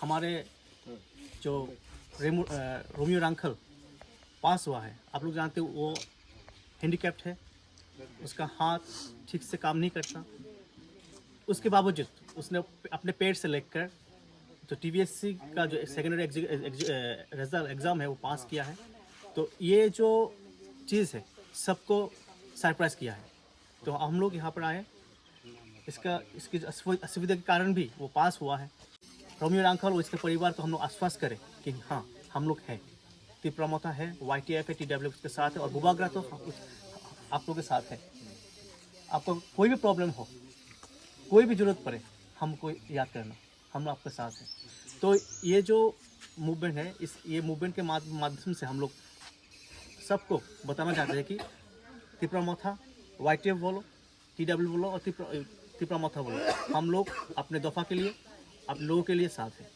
हमारे जो रोमियो रांखल पास हुआ है, आप लोग जानते हो वो हैंडीकैप्ड है, उसका हाथ ठीक से काम नहीं करता। उसके बावजूद उसने अपने पेट से लेकर जो टीवीएससी का जो सेकेंडरी रिजल्ट एग्ज़ाम है वो पास किया है। तो ये जो चीज़ है सबको सरप्राइज़ किया है। तो हम लोग यहाँ पर आए, इसकी असुविधा के कारण भी वो पास हुआ है। रोमियो रांखल और इसके परिवार को हम लोग आश्वस्त करें कि हाँ हम लोग हैं, तीव्रमता है, YTF है, TWF के साथ है और बुबाग्रा तो आप लोगों के साथ है। आपको कोई भी प्रॉब्लम हो, कोई भी ज़रूरत पड़े, हमको याद करना, हम लोग आपके साथ हैं। तो ये जो मूवमेंट है, ये मूवमेंट के माध्यम से हम लोग सबको बताना चाहते हैं कि तीव्रमथा, YTF बोलो, TW बोलो और तीव्रमथा बोलो, हम लोग अपने दफ़ा के लिए, आप लोगों के लिए साथ हैं।